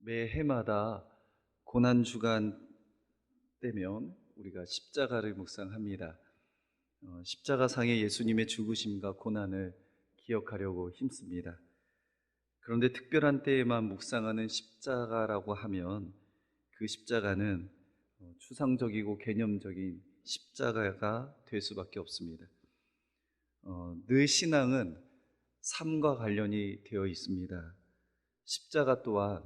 매해마다 고난주간 때면 우리가 십자가를 묵상합니다. 십자가상의 예수님의 죽으심과 고난을 기억하려고 힘씁니다. 그런데 특별한 때에만 묵상하는 십자가라고 하면 그 십자가는 추상적이고 개념적인 십자가가 될 수밖에 없습니다. 늘 신앙은 삶과 관련이 되어 있습니다. 십자가 또한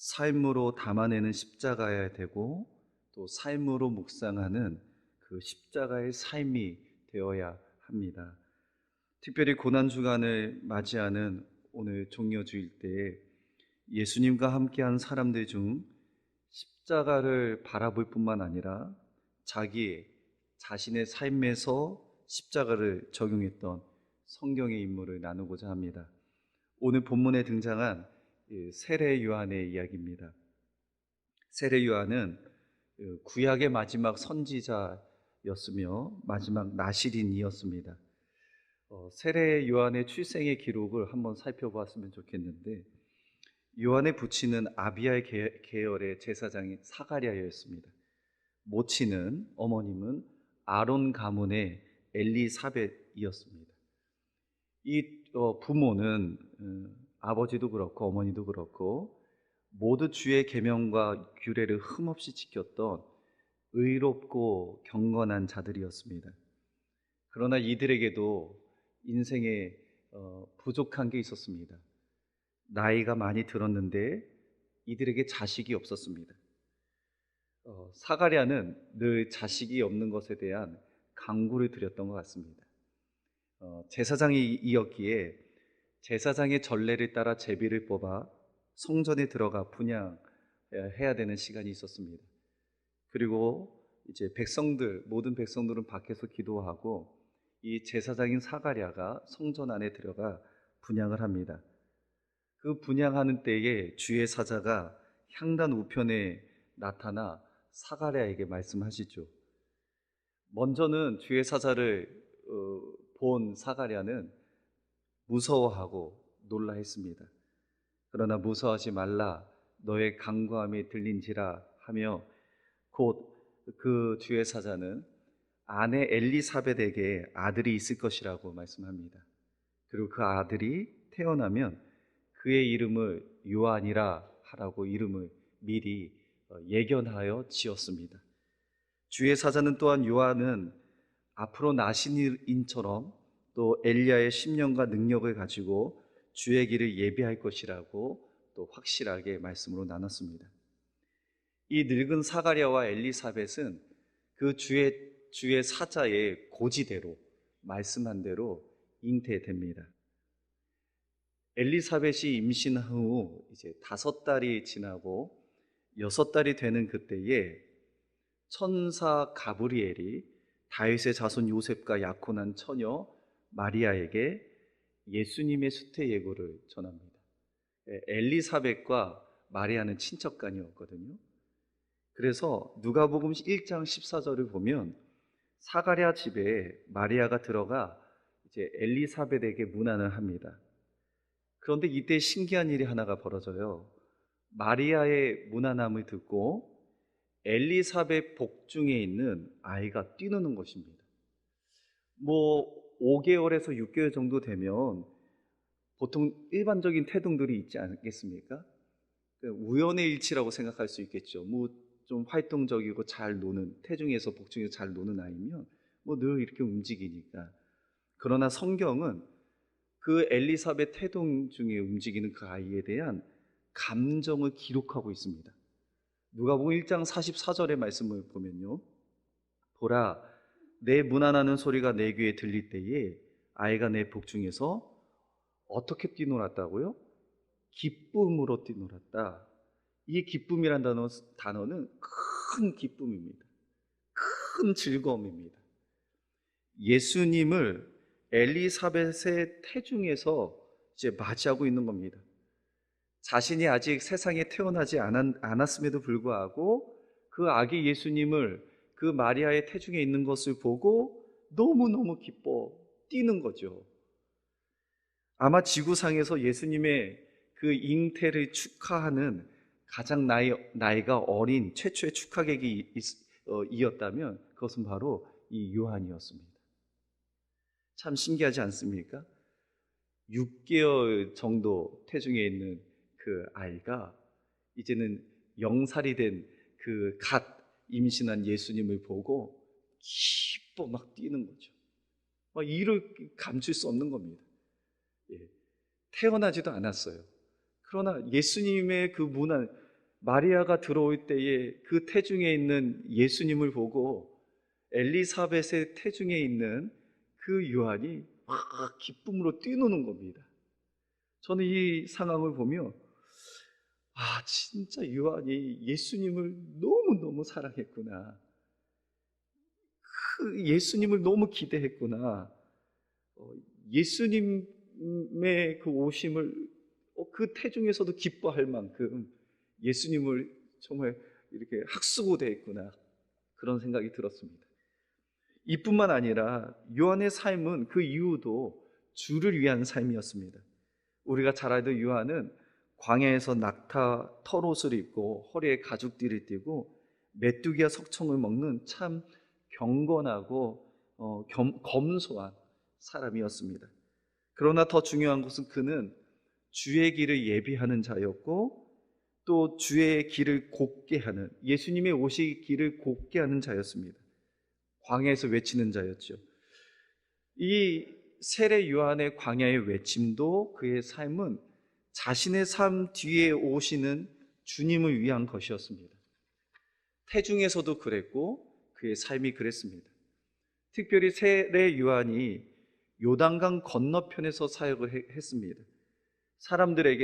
삶으로 담아내는 십자가여야 되고 또 삶으로 묵상하는 그 십자가의 삶이 되어야 합니다. 특별히 고난주간을 맞이하는 오늘 종려주일 때에 예수님과 함께한 사람들 중 십자가를 바라볼 뿐만 아니라 자신의 삶에서 십자가를 적용했던 성경의 인물을 나누고자 합니다. 오늘 본문에 등장한 세례 요한의 이야기입니다. 세례 요한은 구약의 마지막 선지자였으며 마지막 나시린이었습니다. 세례 요한의 출생의 기록을 한번 살펴보았으면 좋겠는데, 요한의 부친은 아비아의 계열의 제사장인 사가랴였습니다. 어머님은 아론 가문의 엘리사벳이었습니다. 이 부모는 아버지도 그렇고 어머니도 그렇고 모두 주의 계명과 규례를 흠없이 지켰던 의롭고 경건한 자들이었습니다. 그러나 이들에게도 인생에 부족한 게 있었습니다. 나이가 많이 들었는데 이들에게 자식이 없었습니다. 사가랴는 늘 자식이 없는 것에 대한 간구를 드렸던 것 같습니다. 제사장이었기에 제사장의 전례를 따라 제비를 뽑아 성전에 들어가 분향해야 되는 시간이 있었습니다. 그리고 이제 모든 백성들은 밖에서 기도하고 이 제사장인 사가랴가 성전 안에 들어가 분향을 합니다. 그 분향하는 때에 주의 사자가 향단 우편에 나타나 사가랴에게 말씀하시죠. 먼저는 주의 사자를 본 사가랴는 무서워하고 놀라했습니다. 그러나 무서워하지 말라, 너의 간구함이 들린지라 하며 곧 그 주의 사자는 아내 엘리사벳에게 아들이 있을 것이라고 말씀합니다. 그리고 그 아들이 태어나면 그의 이름을 요한이라 하라고 이름을 미리 예견하여 지었습니다. 주의 사자는 또한 요한은 앞으로 나신인처럼 또 엘리야의 심령과 능력을 가지고 주의 길을 예비할 것이라고 또 확실하게 말씀으로 나눴습니다. 이 늙은 사가랴와 엘리사벳은 그 주의 사자의 고지대로 말씀한 대로 잉태됩니다. 엘리사벳이 임신한 후 이제 5달이 지나고 6달이 되는 그때에 천사 가브리엘이 다윗의 자손 요셉과 약혼한 처녀 마리아에게 예수님의 수태 예고를 전합니다. 엘리사벳과 마리아는 친척간이었거든요. 그래서 누가복음 1장 14절을 보면 사가랴 집에 마리아가 들어가 이제 엘리사벳에게 문안을 합니다. 그런데 이때 신기한 일이 하나가 벌어져요. 마리아의 문안함을 듣고 엘리사벳 복중에 있는 아이가 뛰노는 것입니다. 5개월에서 6개월 정도 되면 보통 일반적인 태동들이 있지 않겠습니까? 우연의 일치라고 생각할 수 있겠죠. 좀 활동적이고 잘 노는, 태중에서 복중에서 잘 노는 아이면 늘 이렇게 움직이니까. 그러나 성경은 그 엘리사벳 태동 중에 움직이는 그 아이에 대한 감정을 기록하고 있습니다. 누가복음 1장 44절의 말씀을 보면요, 보라, 내 문안하는 소리가 내 귀에 들릴 때에 아이가 내 복중에서 어떻게 뛰놀았다고요? 기쁨으로 뛰놀았다. 이 기쁨이란 단어는 큰 기쁨입니다. 큰 즐거움입니다. 예수님을 엘리사벳의 태중에서 이제 맞이하고 있는 겁니다. 자신이 아직 세상에 태어나지 않았음에도 불구하고 그 아기 예수님을 그 마리아의 태중에 있는 것을 보고 너무너무 기뻐 뛰는 거죠. 아마 지구상에서 예수님의 그 잉태를 축하하는 가장 나이가 어린 최초의 축하객이 이었다면 그것은 바로 이 요한이었습니다. 참 신기하지 않습니까? 6개월 정도 태중에 있는 그 아이가 이제는 0살이 된 그 갓 임신한 예수님을 보고 기뻐 막 뛰는 거죠. 막 이를 감출 수 없는 겁니다. 예, 태어나지도 않았어요. 그러나 예수님의 그 문안, 마리아가 들어올 때에 그 태중에 있는 예수님을 보고 엘리사벳의 태중에 있는 그 요한이 막 기쁨으로 뛰노는 겁니다. 저는 이 상황을 보며 진짜 요한이 예수님을 너무너무 사랑했구나. 그 예수님을 너무 기대했구나. 예수님의 그 오심을 그 태중에서도 기뻐할 만큼 예수님을 정말 이렇게 학수고대했구나. 그런 생각이 들었습니다. 이뿐만 아니라 요한의 삶은 그 이후도 주를 위한 삶이었습니다. 우리가 잘 알던 요한은 광야에서 낙타 털옷을 입고 허리에 가죽띠를 띠고 메뚜기와 석청을 먹는 참 경건하고 검소한 사람이었습니다. 그러나 더 중요한 것은 그는 주의 길을 예비하는 자였고 또 주의 길을 곧게 하는, 예수님의 오실 길을 곧게 하는 자였습니다. 광야에서 외치는 자였죠. 이 세례 요한의 광야의 외침도 그의 삶은 자신의 삶 뒤에 오시는 주님을 위한 것이었습니다. 태중에서도 그랬고 그의 삶이 그랬습니다. 특별히 세례 요한이 요단강 건너편에서 사역을 했습니다.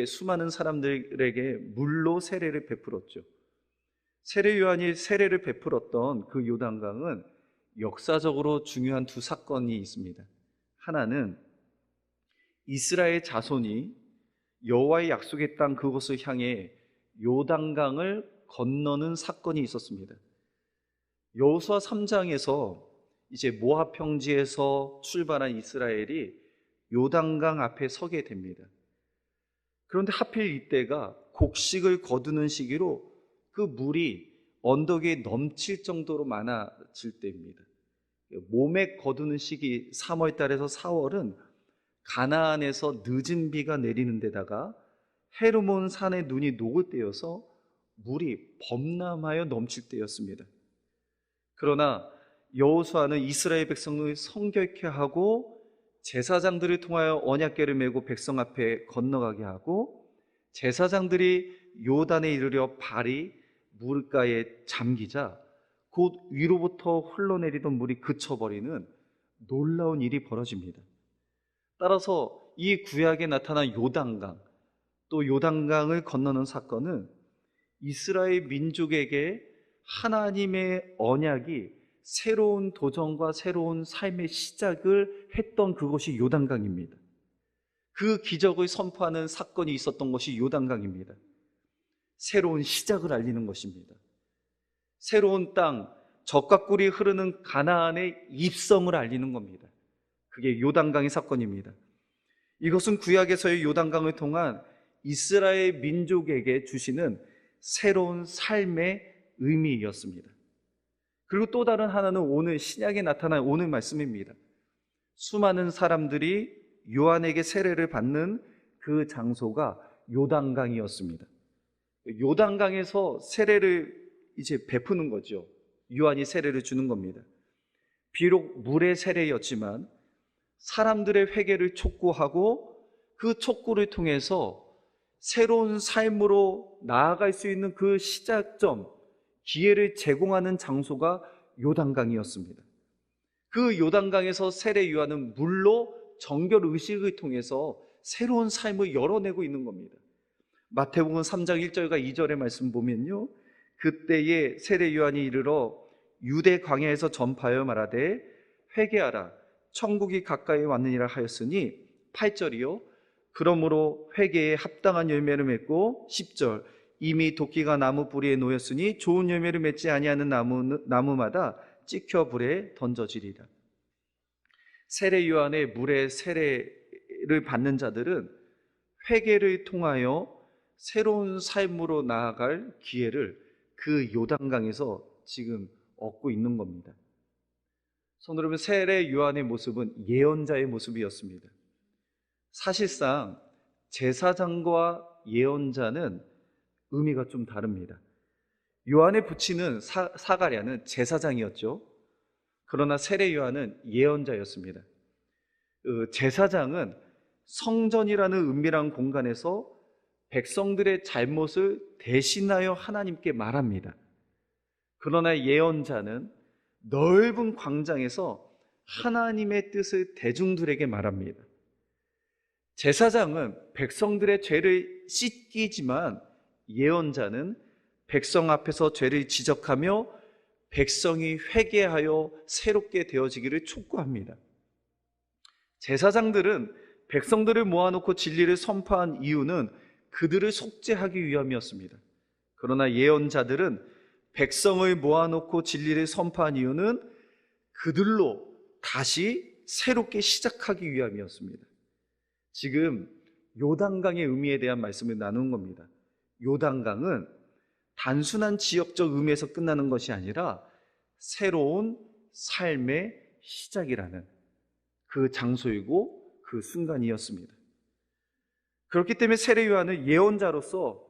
수많은 사람들에게 물로 세례를 베풀었죠. 세례 요한이 세례를 베풀었던 그 요단강은 역사적으로 중요한 두 사건이 있습니다. 하나는 이스라엘 자손이 여호와의 약속의 땅 그곳을 향해 요단강을 건너는 사건이 있었습니다. 여호수아 3장에서 이제 모압 평지에서 출발한 이스라엘이 요단강 앞에 서게 됩니다. 그런데 하필 이때가 곡식을 거두는 시기로 그 물이 언덕에 넘칠 정도로 많아질 때입니다. 모맥 거두는 시기 3월 달에서 4월은 가나안에서 늦은 비가 내리는 데다가 헤르몬 산의 눈이 녹을 때여서 물이 범람하여 넘칠 때였습니다. 그러나 여호수아는 이스라엘 백성을 성결케 하고 제사장들을 통하여 언약궤를 메고 백성 앞에 건너가게 하고 제사장들이 요단에 이르려 발이 물가에 잠기자 곧 위로부터 흘러내리던 물이 그쳐버리는 놀라운 일이 벌어집니다. 따라서 이 구약에 나타난 요단강, 또 요단강을 건너는 사건은 이스라엘 민족에게 하나님의 언약이 새로운 도전과 새로운 삶의 시작을 했던 그것이 요단강입니다. 그 기적을 선포하는 사건이 있었던 것이 요단강입니다. 새로운 시작을 알리는 것입니다. 새로운 땅, 젖과 꿀이 흐르는 가나안의 입성을 알리는 겁니다. 그게 요단강의 사건입니다. 이것은 구약에서의 요단강을 통한 이스라엘 민족에게 주시는 새로운 삶의 의미였습니다. 그리고 또 다른 하나는 오늘 신약에 나타난 오늘 말씀입니다. 수많은 사람들이 요한에게 세례를 받는 그 장소가 요단강이었습니다. 요단강에서 세례를 이제 베푸는 거죠. 요한이 세례를 주는 겁니다. 비록 물의 세례였지만 사람들의 회개를 촉구하고 그 촉구를 통해서 새로운 삶으로 나아갈 수 있는 그 시작점, 기회를 제공하는 장소가 요단강이었습니다. 그 요단강에서 세례 요한은 물로 정결 의식을 통해서 새로운 삶을 열어내고 있는 겁니다. 마태복음 3장 1절과 2절의 말씀 보면요, 그때에 세례 요한이 이르러 유대 광야에서 전파하여 말하되 회개하라 천국이 가까이 왔느니라 하였으니 8절이요 그러므로 회개에 합당한 열매를 맺고 10절 이미 도끼가 나무 뿌리에 놓였으니 좋은 열매를 맺지 아니하는 나무마다 찍혀 불에 던져지리라. 세례 요한의 물의 세례를 받는 자들은 회개를 통하여 새로운 삶으로 나아갈 기회를 그 요단강에서 지금 얻고 있는 겁니다. 성도 여러분, 세례 요한의 모습은 예언자의 모습이었습니다. 사실상 제사장과 예언자는 의미가 좀 다릅니다. 요한의 부친은 사가랴는 제사장이었죠. 그러나 세례 요한은 예언자였습니다. 제사장은 성전이라는 은밀한 공간에서 백성들의 잘못을 대신하여 하나님께 말합니다. 그러나 예언자는 넓은 광장에서 하나님의 뜻을 대중들에게 말합니다. 제사장은 백성들의 죄를 씻기지만 예언자는 백성 앞에서 죄를 지적하며 백성이 회개하여 새롭게 되어지기를 촉구합니다. 제사장들은 백성들을 모아놓고 진리를 선포한 이유는 그들을 속죄하기 위함이었습니다. 그러나 예언자들은 백성을 모아놓고 진리를 선포한 이유는 그들로 다시 새롭게 시작하기 위함이었습니다. 지금 요단강의 의미에 대한 말씀을 나눈 겁니다. 요단강은 단순한 지역적 의미에서 끝나는 것이 아니라 새로운 삶의 시작이라는 그 장소이고 그 순간이었습니다. 그렇기 때문에 세례 요한은 예언자로서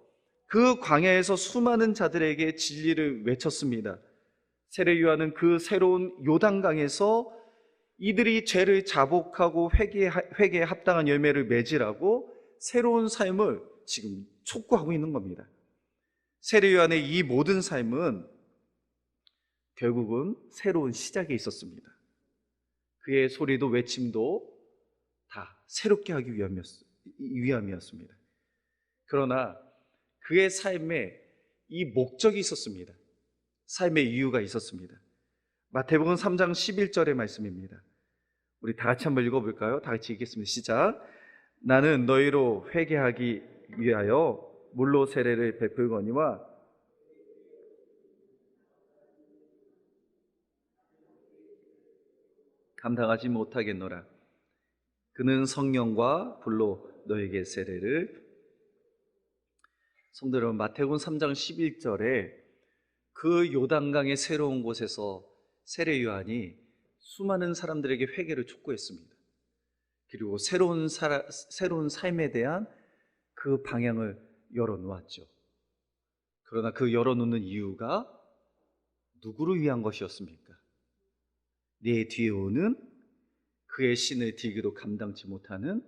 그 광야에서 수많은 자들에게 진리를 외쳤습니다. 세례 요한은 그 새로운 요단강에서 이들이 죄를 자복하고 회개에 합당한 열매를 맺으라고 새로운 삶을 지금 촉구하고 있는 겁니다. 세례 요한의 이 모든 삶은 결국은 새로운 시작에 있었습니다. 그의 소리도 외침도 다 새롭게 하기 위함이었습니다. 그러나 그의 삶에 이 목적이 있었습니다. 삶의 이유가 있었습니다. 마태복음 3장 11절의 말씀입니다. 우리 다 같이 한번 읽어볼까요? 다 같이 읽겠습니다. 시작. 나는 너희로 회개하기 위하여 물로 세례를 베풀거니와 감당하지 못하겠노라. 그는 성령과 불로 너에게 세례를. 성도 여러분, 마태복음 3장 11절에 그 요단강의 새로운 곳에서 세례 요한이 수많은 사람들에게 회개를 촉구했습니다. 그리고 새로운 삶에 대한 그 방향을 열어놓았죠. 그러나 그 열어놓는 이유가 누구를 위한 것이었습니까? 내 뒤에 오는 그의 신을 뒤기도 감당치 못하는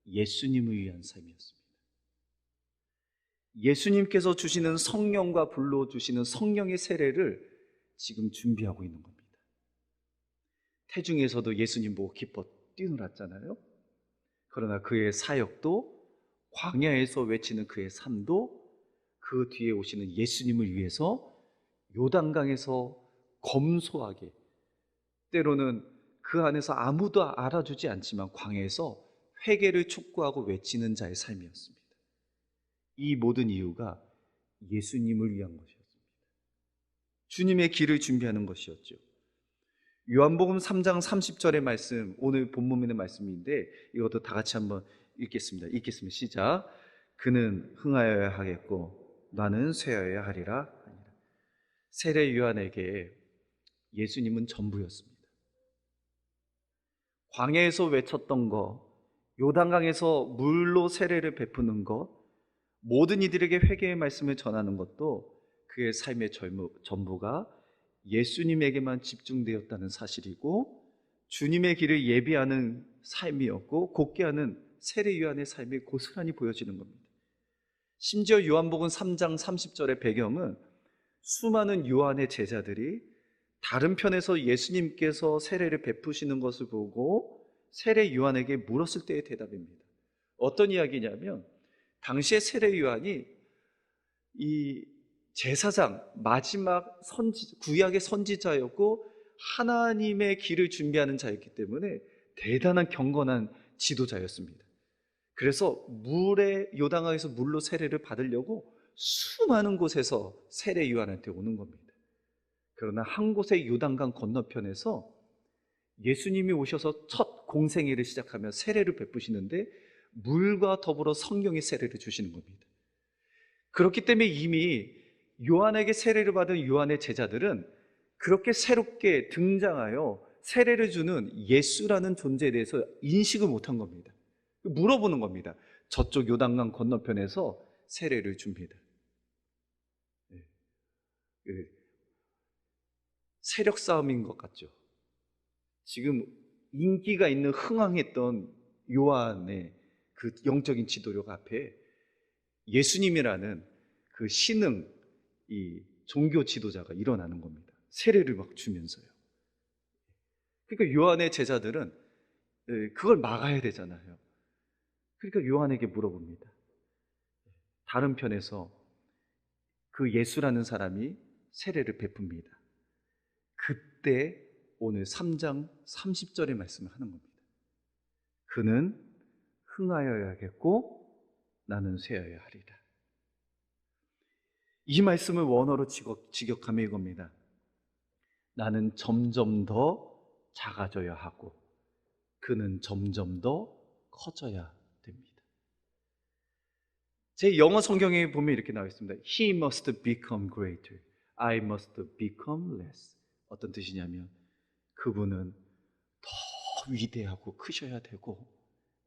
예수님을 위한 삶이었습니다. 예수님께서 주시는 성령과 불로 주시는 성령의 세례를 지금 준비하고 있는 겁니다. 태중에서도 예수님 보고 기뻐 뛰놀았잖아요. 그러나 그의 사역도, 광야에서 외치는 그의 삶도, 그 뒤에 오시는 예수님을 위해서 요단강에서 검소하게, 때로는 그 안에서 아무도 알아주지 않지만 광야에서 회개를 촉구하고 외치는 자의 삶이었습니다. 이 모든 이유가 예수님을 위한 것이었습니다. 주님의 길을 준비하는 것이었죠. 요한복음 3장 30절의 말씀, 오늘 본문의 말씀인데 이것도 다 같이 한번 읽겠습니다. 시작. 그는 흥하여야 하겠고 나는 쇠하여야 하리라. 세례 요한에게 예수님은 전부였습니다. 광야에서 외쳤던 것, 요단강에서 물로 세례를 베푸는 것, 모든 이들에게 회개의 말씀을 전하는 것도 그의 삶의 전부가 예수님에게만 집중되었다는 사실이고, 주님의 길을 예비하는 삶이었고 곧게 하는 세례 요한의 삶이 고스란히 보여지는 겁니다. 심지어 요한복음 3장 30절의 배경은 수많은 요한의 제자들이 다른 편에서 예수님께서 세례를 베푸시는 것을 보고 세례 요한에게 물었을 때의 대답입니다. 어떤 이야기냐면, 당시에 세례 요한이 이 제사장, 마지막 구약의 선지자였고 하나님의 길을 준비하는 자였기 때문에 대단한 경건한 지도자였습니다. 그래서 요단강에서 물로 세례를 받으려고 수많은 곳에서 세례 요한한테 오는 겁니다. 그러나 한 곳의 요단강 건너편에서 예수님이 오셔서 첫 공생애를 시작하며 세례를 베푸시는데 물과 더불어 성령의 세례를 주시는 겁니다. 그렇기 때문에 이미 요한에게 세례를 받은 요한의 제자들은 그렇게 새롭게 등장하여 세례를 주는 예수라는 존재에 대해서 인식을 못한 겁니다. 물어보는 겁니다. 저쪽 요단강 건너편에서 세례를 줍니다. 세력 싸움인 것 같죠. 지금 인기가 있는 흥황했던 요한의 그 영적인 지도력 앞에 예수님이라는 그 신흥 이 종교 지도자가 일어나는 겁니다. 세례를 막 주면서요. 그러니까 요한의 제자들은 그걸 막아야 되잖아요. 그러니까 요한에게 물어봅니다. 다른 편에서 그 예수라는 사람이 세례를 베풉니다. 그때 오늘 3장 30절의 말씀을 하는 겁니다. 그는 흥하여야겠고 나는 쇠하여야 하리라. 이 말씀을 원어로 직역하면 이겁니다. 나는 점점 더 작아져야 하고 그는 점점 더 커져야 됩니다. 제 영어 성경에 보면 이렇게 나와 있습니다. He must become greater, I must become less. 어떤 뜻이냐면 그분은 더 위대하고 크셔야 되고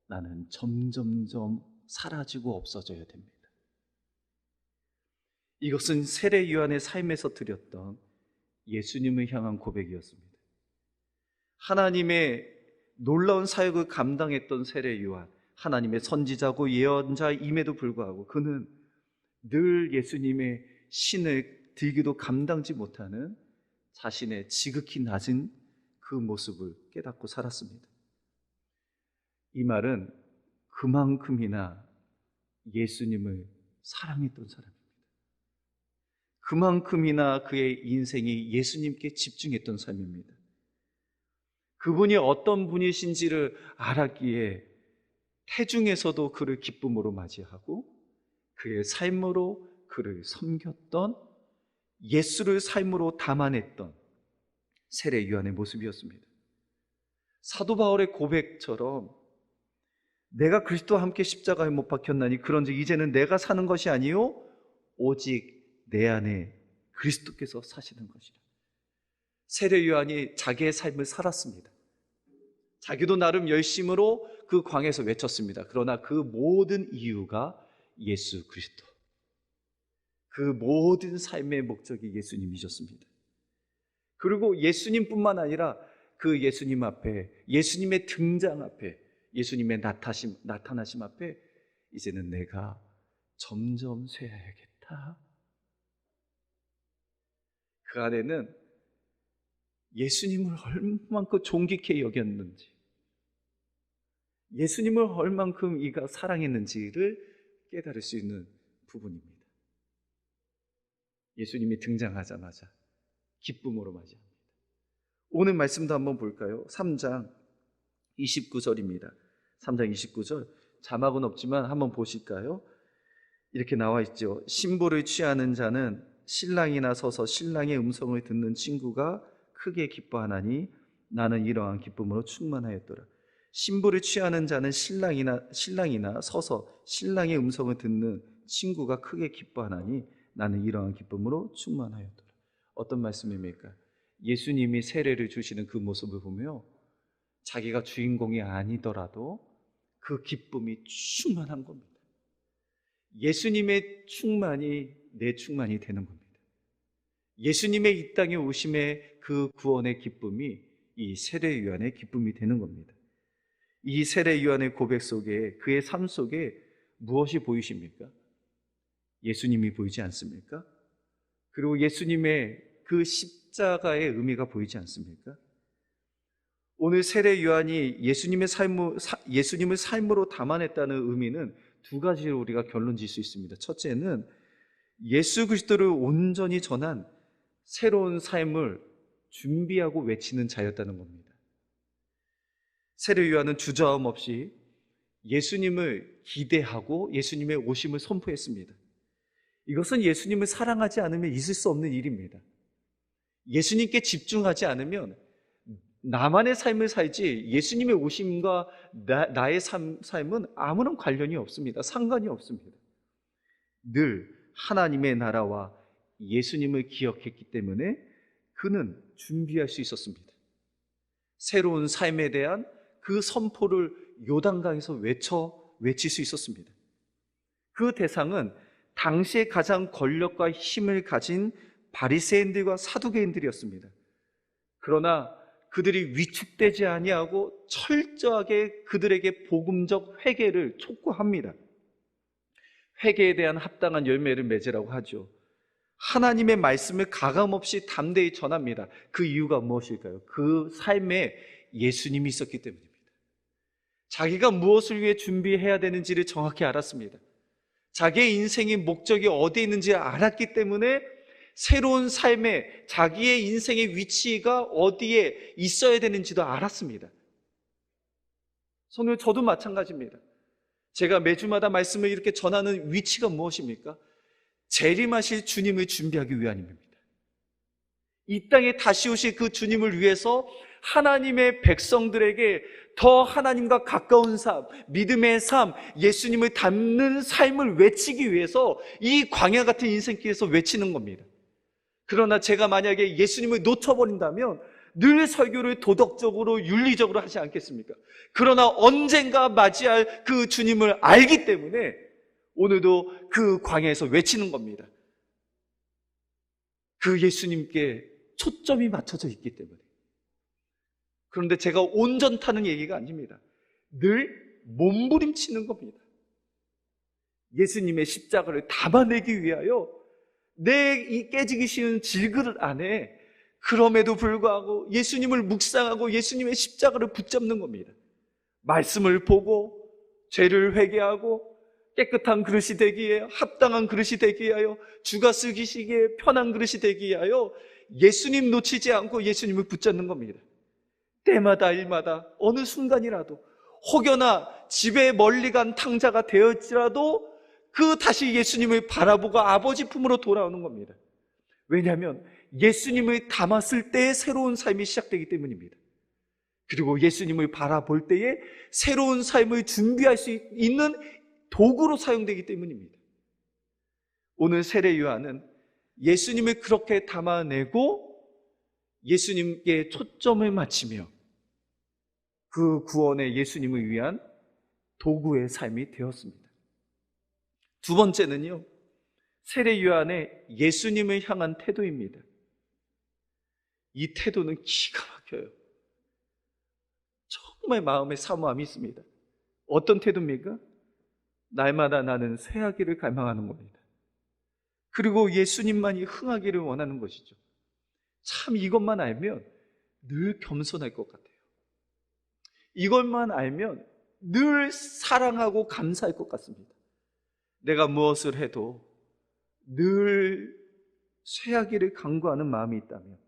나는 점점점 사라지고 없어져야 됩니다. 이것은 세례 요한의 삶에서 드렸던 예수님을 향한 고백이었습니다. 하나님의 놀라운 사역을 감당했던 세례 요한, 하나님의 선지자고 예언자임에도 불구하고 그는 늘 예수님의 신을 들기도 감당지 못하는 자신의 지극히 낮은 그 모습을 깨닫고 살았습니다. 이 말은 그만큼이나 예수님을 사랑했던 사람입니다. 그만큼이나 그의 인생이 예수님께 집중했던 삶입니다. 그분이 어떤 분이신지를 알았기에 태중에서도 그를 기쁨으로 맞이하고 그의 삶으로 그를 섬겼던 예수를 삶으로 담아냈던 세례 요한의 모습이었습니다. 사도 바울의 고백처럼 내가 그리스도와 함께 십자가에 못 박혔나니 그런즉 이제는 내가 사는 것이 아니요 오직 내 안에 그리스도께서 사시는 것이라. 세례 요한이 자기의 삶을 살았습니다. 자기도 나름 열심으로 그 광에서 외쳤습니다. 그러나 그 모든 이유가 예수 그리스도, 그 모든 삶의 목적이 예수님이셨습니다. 그리고 예수님뿐만 아니라 그 예수님 앞에, 예수님의 등장 앞에, 예수님의 나타나심 앞에 이제는 내가 점점 쇠해야겠다. 그 안에는 예수님을 얼만큼 존귀케 여겼는지, 예수님을 얼만큼 이가 사랑했는지를 깨달을 수 있는 부분입니다. 예수님이 등장하자마자 기쁨으로 맞이합니다. 오늘 말씀도 한번 볼까요? 3장 29절입니다. 3장 29절 자막은 없지만 한번 보실까요? 이렇게 나와 있죠. 신부를 취하는 자는 신랑이나 서서 신랑의 음성을 듣는 친구가 크게 기뻐하나니 나는 이러한 기쁨으로 충만하였더라. 신부를 취하는 자는 신랑이나 서서 신랑의 음성을 듣는 친구가 크게 기뻐하나니 나는 이러한 기쁨으로 충만하였더라. 어떤 말씀입니까? 예수님이 세례를 주시는 그 모습을 보며 자기가 주인공이 아니더라도 그 기쁨이 충만한 겁니다. 예수님의 충만이 내 충만이 되는 겁니다. 예수님의 이 땅에 오심의 그 구원의 기쁨이 이 세례 요한의 기쁨이 되는 겁니다. 이 세례 요한의 고백 속에, 그의 삶 속에 무엇이 보이십니까? 예수님이 보이지 않습니까? 그리고 예수님의 그 십자가의 의미가 보이지 않습니까? 오늘 세례 요한이 예수님을 삶으로 담아냈다는 의미는 두 가지로 우리가 결론 질 수 있습니다. 첫째는 예수 그리스도를 온전히 전한 새로운 삶을 준비하고 외치는 자였다는 겁니다. 세례 요한은 주저함 없이 예수님을 기대하고 예수님의 오심을 선포했습니다. 이것은 예수님을 사랑하지 않으면 있을 수 없는 일입니다. 예수님께 집중하지 않으면 나만의 삶을 살지 예수님의 오심과 나의 삶은 아무런 관련이 없습니다. 상관이 없습니다. 늘 하나님의 나라와 예수님을 기억했기 때문에 그는 준비할 수 있었습니다. 새로운 삶에 대한 그 선포를 요단강에서 외칠 수 있었습니다. 그 대상은 당시에 가장 권력과 힘을 가진 바리새인들과 사두개인들이었습니다. 그러나 그들이 위축되지 아니하고 철저하게 그들에게 복음적 회개를 촉구합니다. 회개에 대한 합당한 열매를 맺으라고 하죠. 하나님의 말씀을 가감없이 담대히 전합니다. 그 이유가 무엇일까요? 그 삶에 예수님이 있었기 때문입니다. 자기가 무엇을 위해 준비해야 되는지를 정확히 알았습니다. 자기의 인생의 목적이 어디에 있는지 알았기 때문에 새로운 삶에 자기의 인생의 위치가 어디에 있어야 되는지도 알았습니다. 오늘 저도 마찬가지입니다. 제가 매주마다 말씀을 이렇게 전하는 위치가 무엇입니까? 재림하실 주님을 준비하기 위함입니다. 이 땅에 다시 오실 그 주님을 위해서 하나님의 백성들에게 더 하나님과 가까운 삶, 믿음의 삶, 예수님을 닮는 삶을 외치기 위해서 이 광야 같은 인생길에서 외치는 겁니다. 그러나 제가 만약에 예수님을 놓쳐버린다면 늘 설교를 도덕적으로 윤리적으로 하지 않겠습니까? 그러나 언젠가 맞이할 그 주님을 알기 때문에 오늘도 그 광야에서 외치는 겁니다. 그 예수님께 초점이 맞춰져 있기 때문에. 그런데 제가 온전타는 얘기가 아닙니다. 늘 몸부림치는 겁니다. 예수님의 십자가를 담아내기 위하여 내 이 깨지기 쉬운 질그릇 안에 그럼에도 불구하고 예수님을 묵상하고 예수님의 십자가를 붙잡는 겁니다. 말씀을 보고 죄를 회개하고 깨끗한 그릇이 되기 위하여, 합당한 그릇이 되기 위하여, 주가 쓰기시기에 편한 그릇이 되기 위하여 예수님 놓치지 않고 예수님을 붙잡는 겁니다. 때마다 일마다 어느 순간이라도 혹여나 집에 멀리 간 탕자가 되었지라도 그 다시 예수님을 바라보고 아버지 품으로 돌아오는 겁니다. 왜냐하면 예수님을 담았을 때의 새로운 삶이 시작되기 때문입니다. 그리고 예수님을 바라볼 때에 새로운 삶을 준비할 수 있는 도구로 사용되기 때문입니다. 오늘 세례 요한은 예수님을 그렇게 담아내고 예수님께 초점을 맞추며 그 구원의 예수님을 위한 도구의 삶이 되었습니다. 두 번째는요, 세례 요한의 예수님을 향한 태도입니다. 이 태도는 기가 막혀요. 정말 마음에 사모함이 있습니다. 어떤 태도입니까? 날마다 나는 쇠하기를 갈망하는 겁니다. 그리고 예수님만이 흥하기를 원하는 것이죠. 참 이것만 알면 늘 겸손할 것 같아요. 이것만 알면 늘 사랑하고 감사할 것 같습니다. 내가 무엇을 해도 늘 쇠하기를 간구하는 마음이 있다면,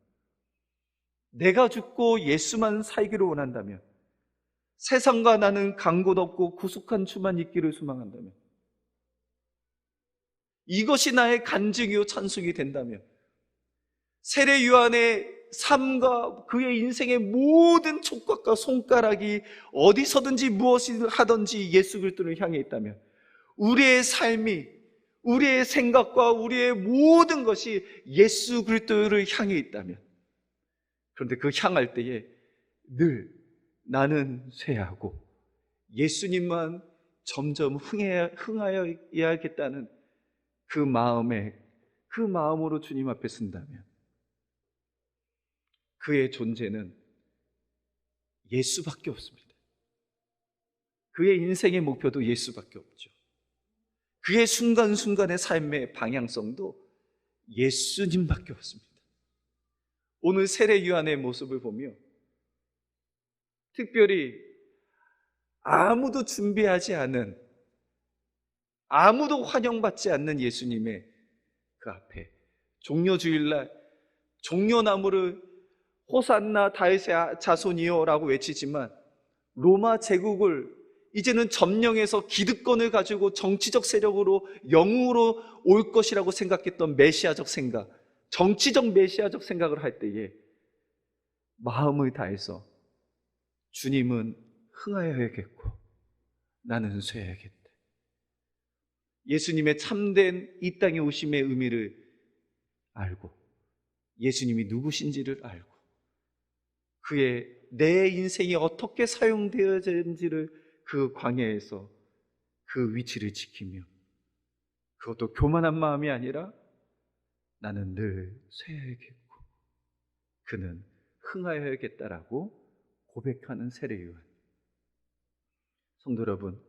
내가 죽고 예수만 살기를 원한다면, 세상과 나는 간곳 없고 구속한 주만 있기를 소망한다면, 이것이 나의 간증이요 찬송이 된다면, 세례 요한의 삶과 그의 인생의 모든 촉각과 손가락이 어디서든지 무엇을 하든지 예수 그리스도를 향해 있다면, 우리의 삶이, 우리의 생각과 우리의 모든 것이 예수 그리스도를 향해 있다면, 그런데 그 향할 때에 늘 나는 쇠하고 예수님만 점점 흥하여야겠다는 그 마음으로 주님 앞에 쓴다면, 그의 존재는 예수밖에 없습니다. 그의 인생의 목표도 예수밖에 없죠. 그의 순간순간의 삶의 방향성도 예수님밖에 없습니다. 오늘 세례 요한의 모습을 보며 특별히 아무도 준비하지 않은, 아무도 환영받지 않는 예수님의 그 앞에 종려주일날 종려나무를 호산나 다윗의 자손이요라고 외치지만, 로마 제국을 이제는 점령해서 기득권을 가지고 정치적 세력으로 영웅으로 올 것이라고 생각했던 메시아적 생각, 정치적 메시아적 생각을 할 때에 마음을 다해서 주님은 흥하여야겠고 나는 쇠야겠다. 예수님의 참된 이 땅에 오심의 의미를 알고 예수님이 누구신지를 알고 그의 내 인생이 어떻게 사용되어지는지를 그 광야에서 그 위치를 지키며 그것도 교만한 마음이 아니라 나는 늘 쇠해야겠고 그는 흥하여야겠다라고 고백하는 세례 요한. 성도 여러분,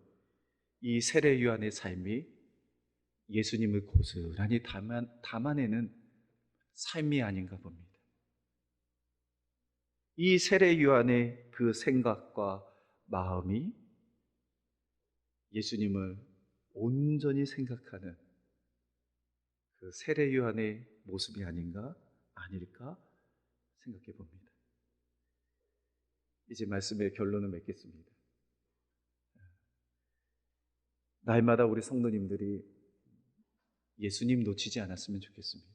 이 세례 요한의 삶이 예수님을 고스란히 담아내는 삶이 아닌가 봅니다. 이 세례 요한의 그 생각과 마음이 예수님을 온전히 생각하는 그 세례 요한의 모습이 아닐까 생각해 봅니다. 이제 말씀의 결론을 맺겠습니다. 날마다 우리 성도님들이 예수님 놓치지 않았으면 좋겠습니다.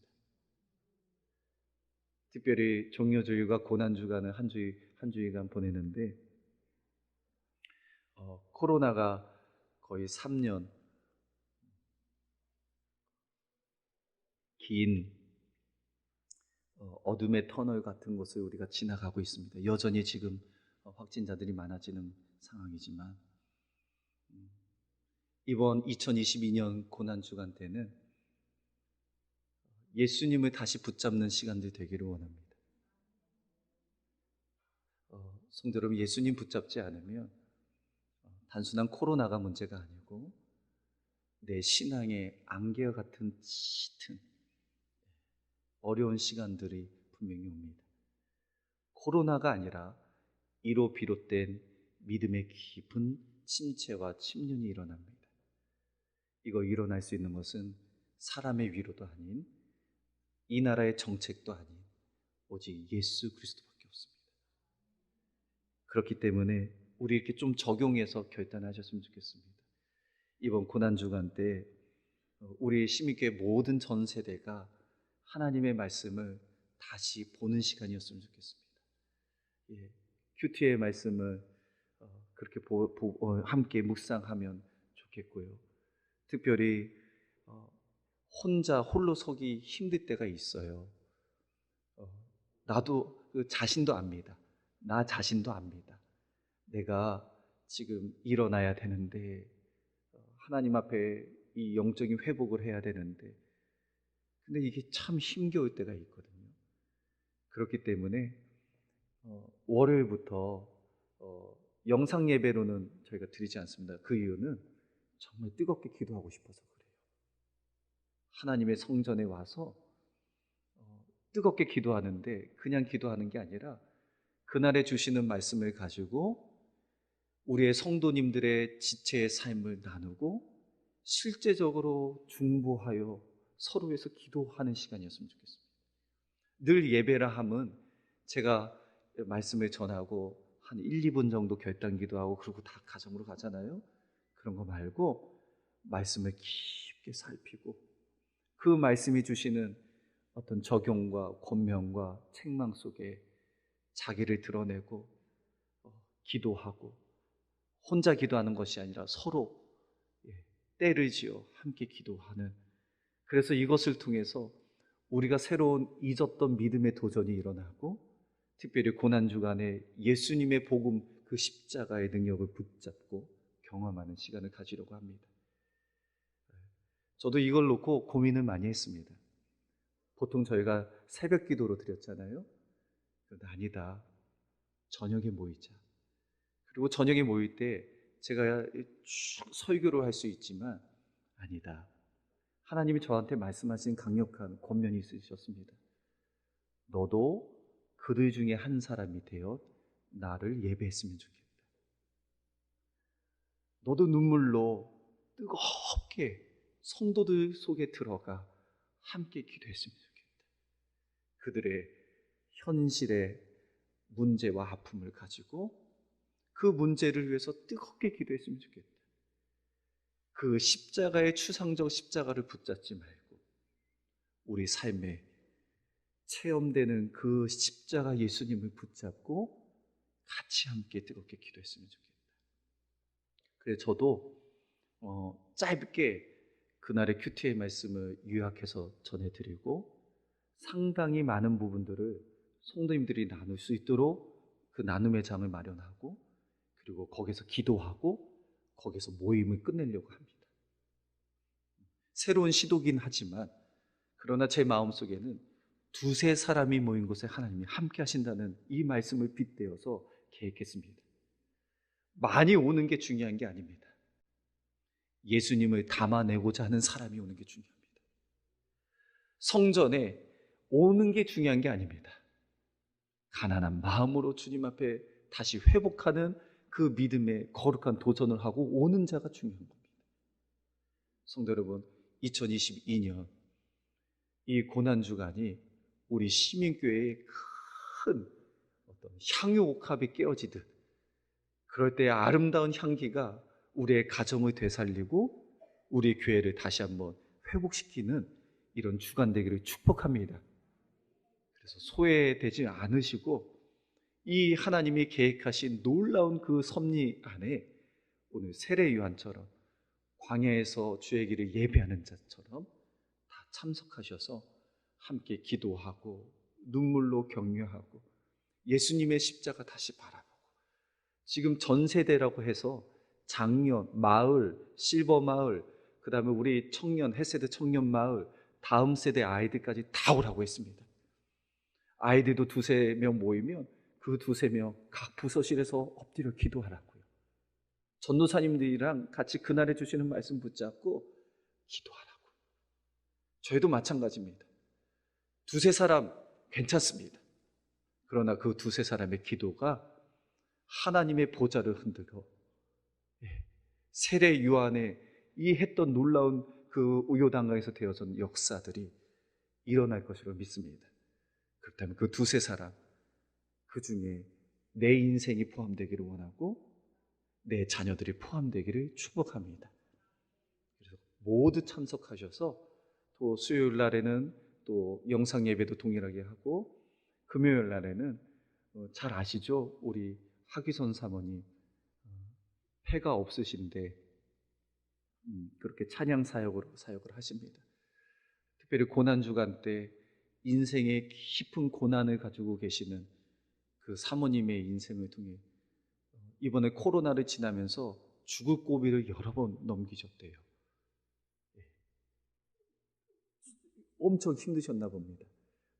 특별히 종료주일과 고난주간을 한 주일간 보내는데 코로나가 거의 3년 긴 어둠의 터널 같은 곳을 우리가 지나가고 있습니다. 여전히 지금 확진자들이 많아지는 상황이지만 이번 2022년 고난주간 때는 예수님을 다시 붙잡는 시간들 되기를 원합니다. 성도 여러분, 예수님 붙잡지 않으면 단순한 코로나가 문제가 아니고 내 신앙의 안개와 같은 짙은 어려운 시간들이 분명히 옵니다. 코로나가 아니라 이로 비롯된 믿음의 깊은 침체와 침륜이 일어납니다. 이거 일어날 수 있는 것은 사람의 위로도 아닌 이 나라의 정책도 아닌 오직 예수 그리스도밖에 없습니다. 그렇기 때문에 우리 이렇게 좀 적용해서 결단하셨으면 좋겠습니다. 이번 고난주간 때 우리 시민교회 모든 전 세대가 하나님의 말씀을 다시 보는 시간이었으면 좋겠습니다. 큐티의 말씀을 그렇게 함께 묵상하면 좋겠고요. 특별히 홀로 서기 힘들 때가 있어요. 나도 자신도 압니다. 나 자신도 압니다. 내가 지금 일어나야 되는데 하나님 앞에 이 영적인 회복을 해야 되는데 근데 이게 참 힘겨울 때가 있거든요. 그렇기 때문에 월요일부터 영상 예배로는 저희가 드리지 않습니다. 그 이유는 정말 뜨겁게 기도하고 싶어서 그래요. 하나님의 성전에 와서 뜨겁게 기도하는데 그냥 기도하는 게 아니라 그날에 주시는 말씀을 가지고 우리의 성도님들의 지체의 삶을 나누고 실제적으로 중보하여 서로 위해서 기도하는 시간이었으면 좋겠습니다. 늘 예배라 함은 제가 말씀을 전하고 한 1, 2분 정도 결단 기도하고 그러고 다 가정으로 가잖아요. 그런 거 말고 말씀을 깊게 살피고 그 말씀이 주시는 어떤 적용과 권면과 책망 속에 자기를 드러내고 기도하고 혼자 기도하는 것이 아니라 서로 때를 지어 함께 기도하는, 그래서 이것을 통해서 우리가 새로운 잊었던 믿음의 도전이 일어나고 특별히 고난주간에 예수님의 복음 그 십자가의 능력을 붙잡고 경험하는 시간을 가지려고 합니다. 저도 이걸 놓고 고민을 많이 했습니다. 보통 저희가 새벽 기도로 드렸잖아요. 그런데 아니다. 저녁에 모이자. 그리고 저녁에 모일 때 제가 쭉 설교를 할 수 있지만 아니다. 하나님이 저한테 말씀하신 강력한 권면이 있으셨습니다. 너도 그들 중에 한 사람이 되어 나를 예배했으면 좋겠다. 너도 눈물로 뜨겁게 성도들 속에 들어가 함께 기도했으면 좋겠다. 그들의 현실의 문제와 아픔을 가지고 그 문제를 위해서 뜨겁게 기도했으면 좋겠다. 그 십자가의 추상적 십자가를 붙잡지 말고 우리 삶에 체험되는 그 십자가 예수님을 붙잡고 같이 함께 뜨겁게 기도했으면 좋겠다. 그래서 저도 짧게 그날의 큐티의 말씀을 요약해서 전해드리고 상당히 많은 부분들을 성도님들이 나눌 수 있도록 그 나눔의 장을 마련하고 그리고 거기서 기도하고 거기서 모임을 끝내려고 합니다. 새로운 시도긴 하지만 그러나 제 마음속에는 두세 사람이 모인 곳에 하나님이 함께 하신다는 이 말씀을 빗대어서 계획했습니다. 많이 오는 게 중요한 게 아닙니다. 예수님을 담아내고자 하는 사람이 오는 게 중요합니다. 성전에 오는 게 중요한 게 아닙니다. 가난한 마음으로 주님 앞에 다시 회복하는 그 믿음의 거룩한 도전을 하고 오는 자가 중요한 겁니다. 성도 여러분, 2022년 이 고난주간이 우리 시민교회의 큰 어떤 향유옥합이 깨어지듯 그럴 때 아름다운 향기가 우리의 가정을 되살리고 우리 교회를 다시 한번 회복시키는 이런 주간 되기를 축복합니다. 그래서 소외되지 않으시고 이 하나님이 계획하신 놀라운 그 섭리 안에 오늘 세례 요한처럼 광야에서 주의 길을 예배하는 자처럼 다 참석하셔서 함께 기도하고 눈물로 격려하고 예수님의 십자가 다시 바라보고 지금 전 세대라고 해서 장년, 마을, 실버 마을, 그 다음에 우리 청년, 햇세대 청년 마을, 다음 세대 아이들까지 다 오라고 했습니다. 아이들도 두세 명 모이면 그 두세 명 각 부서실에서 엎드려 기도하라고요. 전도사님들이랑 같이 그날에 주시는 말씀 붙잡고 기도하라고. 저희도 마찬가지입니다. 두세 사람 괜찮습니다. 그러나 그 두세 사람의 기도가 하나님의 보좌를 흔들어 세례 요한의 이 했던 놀라운 그 우요단강에서 되어진 역사들이 일어날 것으로 믿습니다. 그렇다면 그 두세 사람 그 중에 내 인생이 포함되기를 원하고 내 자녀들이 포함되기를 축복합니다. 그래서 모두 참석하셔서 또 수요일 날에는 또 영상 예배도 동일하게 하고 금요일 날에는 잘 아시죠? 우리 하기선 사모님 폐가 없으신데 그렇게 찬양 사역을 하십니다. 특별히 고난주간 때 인생의 깊은 고난을 가지고 계시는 그 사모님의 인생을 통해 이번에 코로나를 지나면서 죽을 고비를 여러 번 넘기셨대요. 엄청 힘드셨나 봅니다.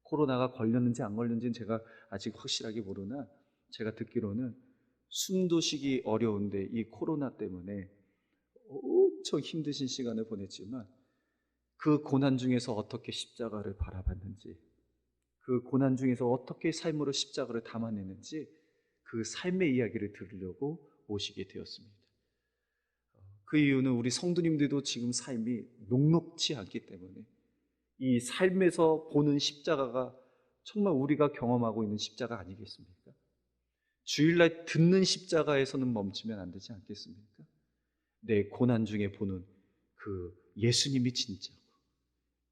코로나가 걸렸는지 안 걸렸는지는 제가 아직 확실하게 모르나 제가 듣기로는 숨도 쉬기 어려운데 이 코로나 때문에 엄청 힘드신 시간을 보냈지만 그 고난 중에서 어떻게 십자가를 바라봤는지 그 고난 중에서 어떻게 삶으로 십자가를 담아내는지 그 삶의 이야기를 들으려고 오시게 되었습니다. 그 이유는 우리 성도님들도 지금 삶이 녹록지 않기 때문에 이 삶에서 보는 십자가가 정말 우리가 경험하고 있는 십자가 아니겠습니까? 주일날 듣는 십자가에서는 멈추면 안 되지 않겠습니까? 내 고난 중에 보는 그 예수님이 진짜고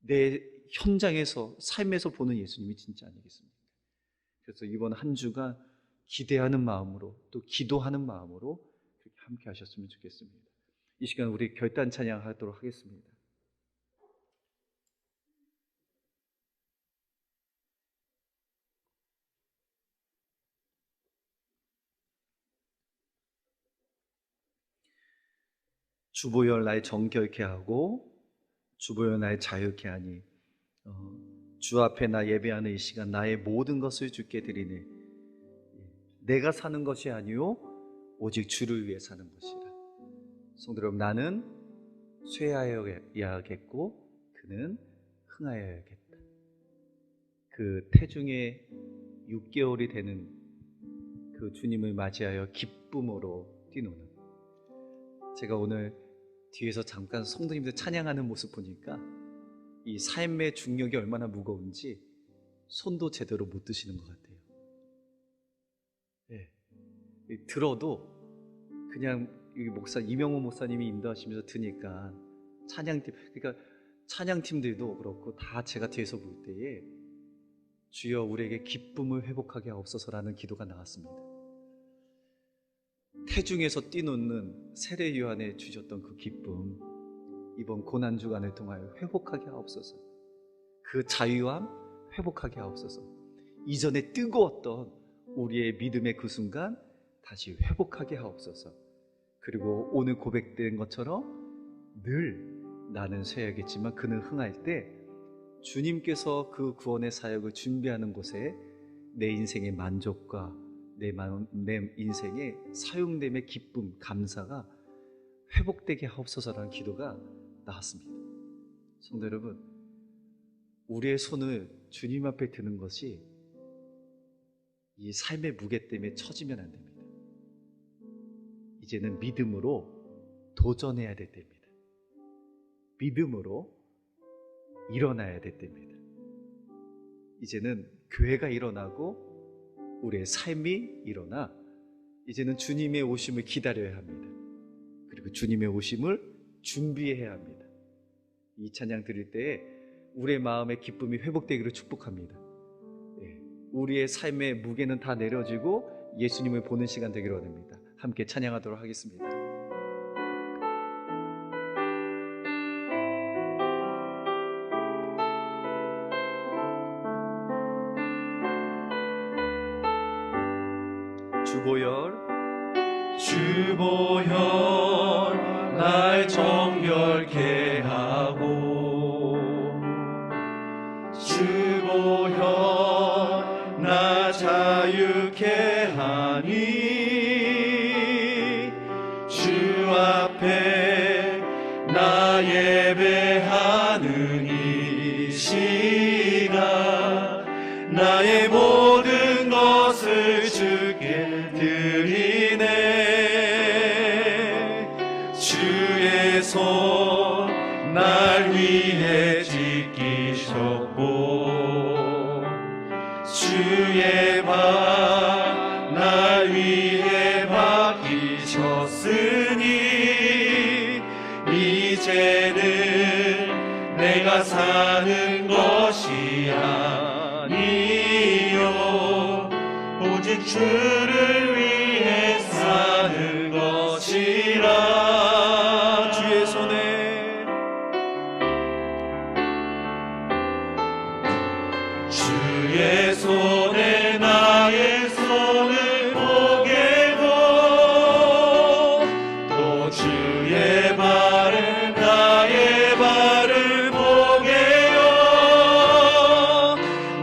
내 현장에서 삶에서 보는 예수님이 진짜 아니겠습니까? 그래서 이번 한 주간 기대하는 마음으로 또 기도하는 마음으로 그렇게 함께 하셨으면 좋겠습니다. 이 시간 우리 결단 찬양하도록 하겠습니다. 주보혈 날 정결케 하고 주보혈 날 자유케 하니 주 앞에 나 예배하는 이 시간 나의 모든 것을 주께 드리니 내가 사는 것이 아니요 오직 주를 위해 사는 것이라. 성도 여러분, 나는 쇠하여야겠고 그는 흥하여야겠다. 그 태중에 6개월이 되는 그 주님을 맞이하여 기쁨으로 뛰노는, 제가 오늘 뒤에서 잠깐 성도님들 찬양하는 모습 보니까 이 삶의 중력이 얼마나 무거운지 손도 제대로 못 드시는 것 같아요. 네. 들어도 그냥 이명호 목사님이 인도하시면서 드니까 찬양팀, 그러니까 찬양팀들도 그렇고 다 제가 뒤에서 볼 때에 주여 우리에게 기쁨을 회복하게 하옵소서라는 기도가 나왔습니다. 태중에서 뛰놓는 세례 요한에 주셨던 그 기쁨, 이번 고난 주간을 통하여 회복하게 하옵소서. 그 자유함 회복하게 하옵소서. 이전에 뜨거웠던 우리의 믿음의 그 순간 다시 회복하게 하옵소서. 그리고 오늘 고백된 것처럼 늘 나는 쇠하겠지만 그는 흥할 때 주님께서 그 구원의 사역을 준비하는 곳에 내 인생의 만족과 내 인생의 사용됨의 기쁨, 감사가 회복되게 하옵소서라는 기도가 나왔습니다. 성도 여러분, 우리의 손을 주님 앞에 드는 것이 이 삶의 무게 때문에 처지면 안 됩니다. 이제는 믿음으로 도전해야 될 때입니다. 믿음으로 일어나야 될 때입니다. 이제는 교회가 일어나고 우리의 삶이 일어나 이제는 주님의 오심을 기다려야 합니다. 그리고 주님의 오심을 준비해야 합니다. 이 찬양 드릴 때에 우리의 마음의 기쁨이 회복되기를 축복합니다. 우리의 삶의 무게는 다 내려지고 예수님을 보는 시간 되기를 원합니다. 함께 찬양하도록 하겠습니다. 주보혈 날 정결케 하고 주보혈 나 자유케 하니 주 앞에 나 예배하는 이 시간 나의 모든 것을 주께 드리네. 주의 손 날 위해 지키셨고 주의 발 날 위해 박히셨으니 이제는 내가 사는 것이 아니요 오직 주를 위해 사는 것이라. 주의 손에 나의 손을 보게도 또 주의 발에 나의 발을 보게요.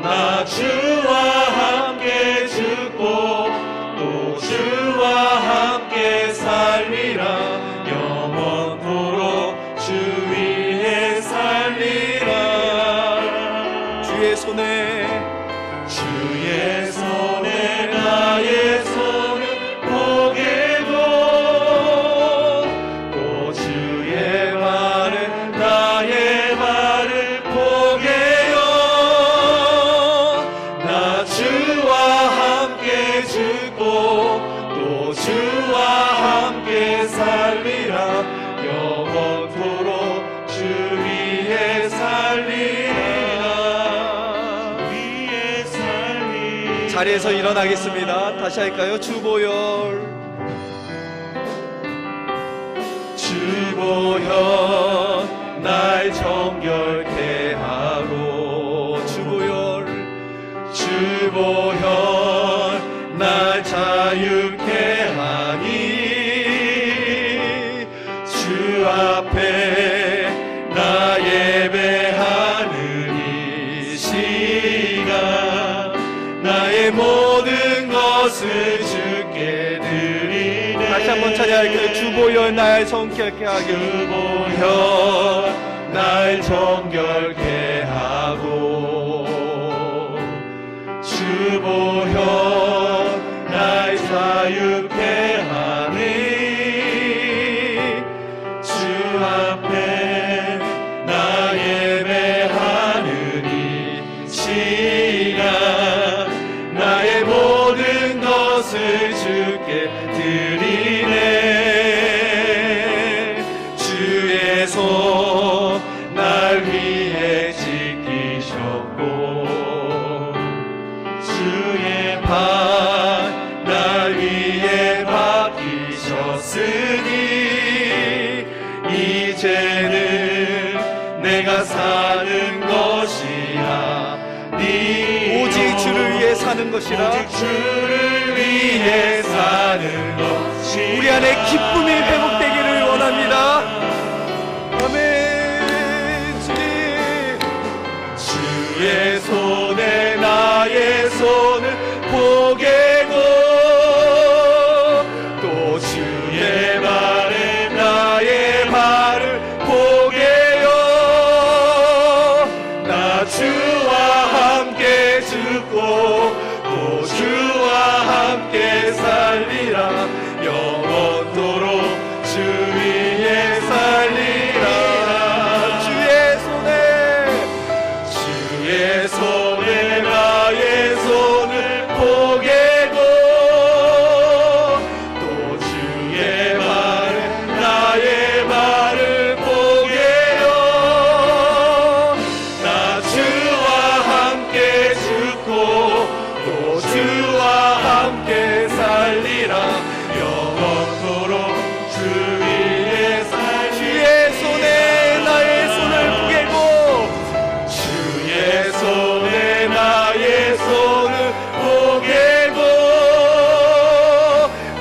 나 주와 함께 죽고 또 주와 함께 살리라. 영원토록 주 위에 살리라. 주의 손에 나의 손을 보게도 또 주의 발에 나의 발을 보게요. 나 주와 함께 죽고 또 주와 함께 살리라. 영원토록 주 위에 살리라. 자리에서 일어나겠습니다. 다시 할까요? 주보혈 날 정결케 하고 주보혈 날 자유케 하니 주 앞에 나 예배하는 이 시간 나의 모든 것을 주께 드리네. 다시 한번 찬양할게요. 주보혈 날 정결케 하기. 주보혈 날 정결케 하고 주보혈 날 자유케 하니 주 앞에 나 예배하는 이 시간 나의 모든 것을 주께 드리네. 주의 손 날 위해 지키셨고 주의 발 날 위해 박히셨으니 이제는 사니 오직 주를 위해 사는 것이라. 오직 주를 위해 사는 것이 우리 안에 기쁨이 회복되기를 원합니다. 아멘. 주님, 주의 손에 나의 손을 보게고 또 주의 발에 나의 발을 보게요. 나 주와 함께 죽고 또 주와 함께 살리라. 영원토록 주 위에 살리라. 주의 손에 나의 손을 보게고 또 주의 발에 나의 발을 보게요. 나 주와 함께 죽고 또 주와 함께 살리라. 영원토록 주 위에 살리라. 주의 손에 나의 손을 보게고 주의 손에 나의 손을 보게고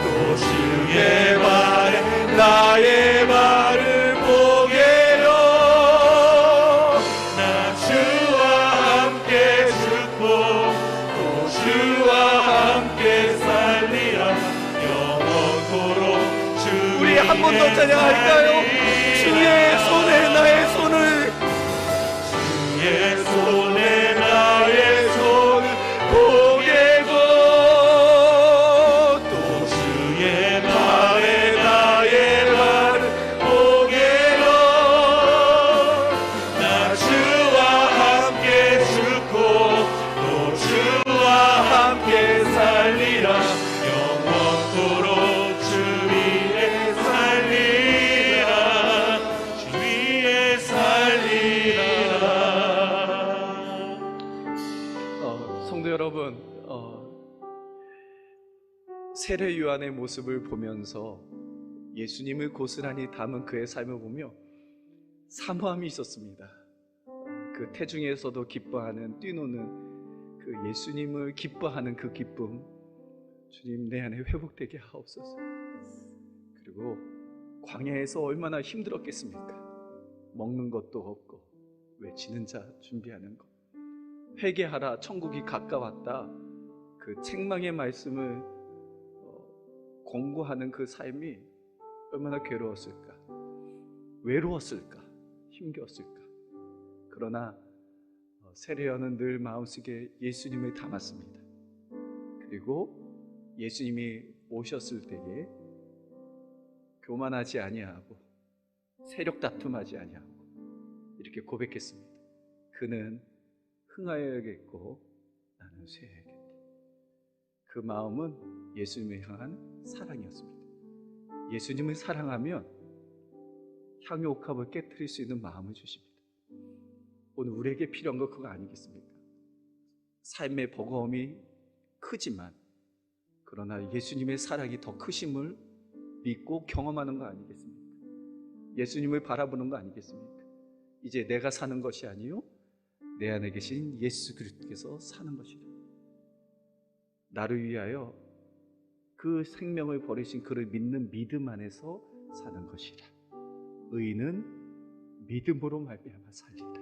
또 주의 발에 나의 발을 보게요. 나 주와 함께 죽고 또 주와 함께 살리라. 영원토록 주 우리 한 번 더 찬양할까요? 주의 손에 나의 손을, 주의 손에 나의 손을 보게고 또 주의 발에 나의 발을 보게요. 나 주와 함께 죽고 또 주와 함께 살리라. 영원토록 주 위에 살리라. 주 위에 살리라. 성도 여러분, 세례 요한의 모습을 보면서 예수님을 고스란히 담은 그의 삶을 보며 사모함이 있었습니다. 그 태중에서도 기뻐하는, 뛰노는 그 예수님을 기뻐하는 그 기쁨, 주님 내 안에 회복되게 하옵소서. 그리고 광야에서 얼마나 힘들었겠습니까? 먹는 것도 없고 외치는 자 준비하는 것, 회개하라 천국이 가까웠다, 그 책망의 말씀을 권고하는 그 삶이 얼마나 괴로웠을까, 외로웠을까, 힘겼을까. 그러나 세례요한은 늘 마음속에 예수님을 담았습니다. 그리고 예수님이 오셨을 때에 교만하지 아니하고 세력 다툼하지 아니하고 이렇게 고백했습니다. 그는 흥하여야겠고 나는 쇠해야겠다. 그 마음은 예수님을 향한 사랑이었습니다. 예수님을 사랑하면 향유 옥합을 깨트릴 수 있는 마음을 주십니다. 오늘 우리에게 필요한 거 그거 아니겠습니까? 삶의 버거움이 크지만 그러나 예수님의 사랑이 더 크심을 믿고 경험하는 거 아니겠습니까? 예수님을 바라보는 거 아니겠습니까? 이제 내가 사는 것이 아니요 내 안에 계신 예수 그리스도께서 사는 것이다. 나를 위하여 그 생명을 버리신 그를 믿는 믿음 안에서 사는 것이라. 의인은 믿음으로 말미암아 살리라.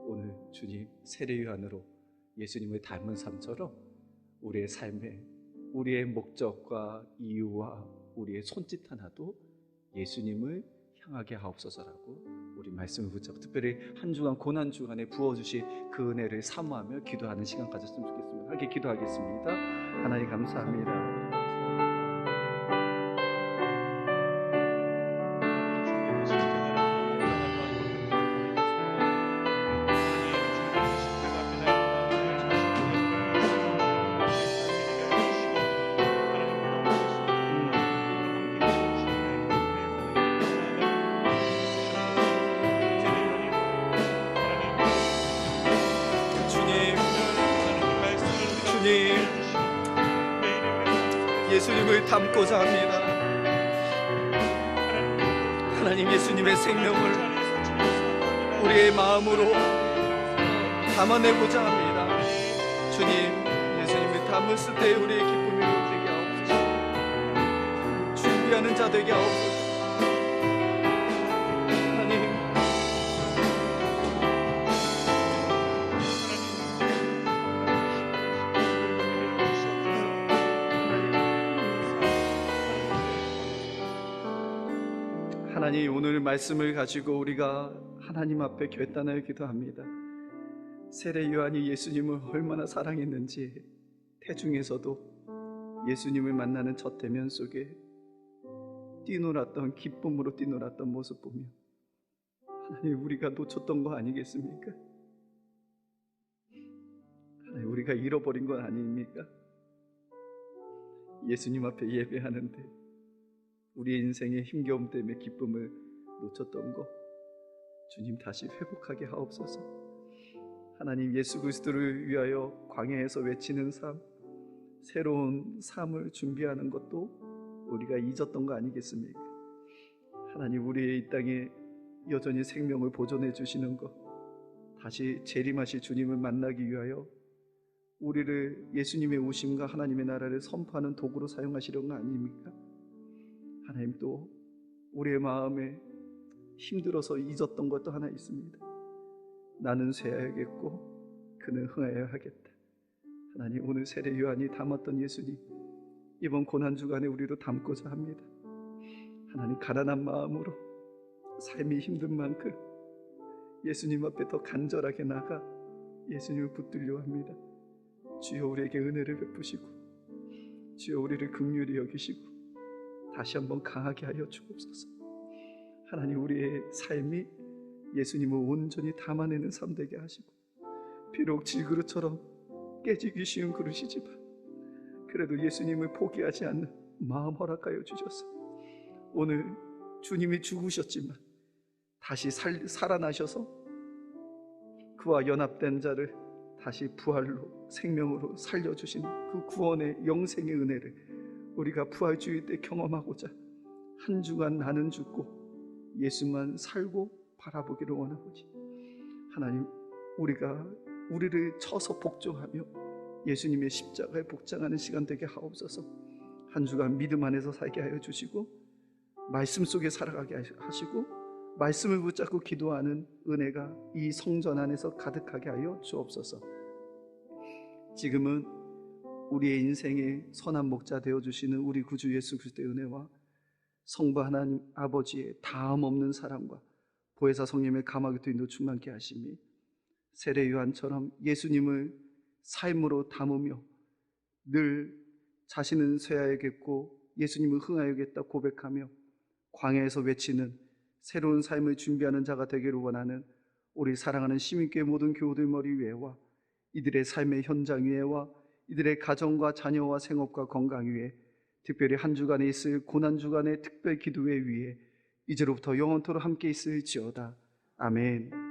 오늘 주님 세례 요한으로 예수님을 닮은 삶처럼 우리의 삶에 우리의 목적과 이유와 우리의 손짓 하나도 예수님을 향하게 하옵소서라고 우리 말씀을 붙잡고 특별히 한 주간 고난 주간에 부어주신 그 은혜를 사모하며 기도하는 시간 가졌으면 좋겠습니다. 함께 기도하겠습니다. 하나님 감사합니다. 예수님을 닮고자 합니다. 하나님 예수님의 생명을 우리의 마음으로 담아내고자 합니다. 주님, 예수님을 담았을 때 우리의 기쁨이 되게 하옵소서. 준비하는 자 되게 하옵소서. 하나님, 하나님, 오늘 말씀을 가지고 우리가 하나님 앞에 결단하여 기도합니다. 세례 요한이 예수님을 얼마나 사랑했는지 태중에서도 예수님을 만나는 첫 대면 속에 뛰놀았던, 기쁨으로 뛰놀았던 모습 보며 하나님, 우리가 놓쳤던 거 아니겠습니까? 하나님, 우리가 잃어버린 건 아닙니까? 예수님 앞에 예배하는데 우리의 인생의 힘겨움 때문에 기쁨을 놓쳤던 거 주님 다시 회복하게 하옵소서. 하나님, 예수 그리스도를 위하여 광야에서 외치는 삶, 새로운 삶을 준비하는 것도 우리가 잊었던 거 아니겠습니까? 하나님, 우리의 이 땅에 여전히 생명을 보존해 주시는 것, 다시 재림하실 주님을 만나기 위하여 우리를 예수님의 오심과 하나님의 나라를 선포하는 도구로 사용하시려는 거 아닙니까? 하나님, 또 우리의 마음에 힘들어서 잊었던 것도 하나 있습니다. 나는 쇠하야겠고 그는 흥하여야 하겠다. 하나님, 오늘 세례 요한이 담았던 예수님, 이번 고난주간에 우리도 담고자 합니다. 하나님, 가난한 마음으로 삶이 힘든 만큼 예수님 앞에 더 간절하게 나가 예수님을 붙들려 합니다. 주여, 우리에게 은혜를 베푸시고 주여, 우리를 긍휼히 여기시고 다시 한번 강하게 하여 주옵소서. 하나님, 우리의 삶이 예수님을 온전히 담아내는 삶 되게 하시고, 비록 질그릇처럼 깨지기 쉬운 그릇이지만 그래도 예수님을 포기하지 않는 마음 허락하여 주셔서 오늘 주님이 죽으셨지만 다시 살아나셔서 그와 연합된 자를 다시 부활로, 생명으로 살려주시는 그 구원의 영생의 은혜를 우리가 부활주의 때 경험하고자 한 주간 나는 죽고 예수만 살고 바라보기를 원하오니, 하나님, 우리를 쳐서 복종하며 예수님의 십자가에 복장하는 시간 되게 하옵소서. 한 주간 믿음 안에서 살게 하여 주시고 말씀 속에 살아가게 하시고 말씀을 붙잡고 기도하는 은혜가 이 성전 안에서 가득하게 하여 주옵소서. 지금은 우리의 인생의 선한 목자 되어주시는 우리 구주 예수 그리스도의 은혜와 성부 하나님 아버지의 다음 없는 사랑과 보혜사 성령의 감화교 인도 충만케 하심이 세례 요한처럼 예수님을 삶으로 담으며 늘 자신은 쇠하여겠고 예수님을 흥하여겠다 고백하며 광야에서 외치는 새로운 삶을 준비하는 자가 되기를 원하는 우리 사랑하는 시민교회 모든 교우들 머리 위에와 이들의 삶의 현장 위에와 이들의 가정과 자녀와 생업과 건강 위에, 특별히 한 주간에 있을 고난주간의 특별 기도회 위에 이제로부터 영원토록 함께 있을지어다. 아멘.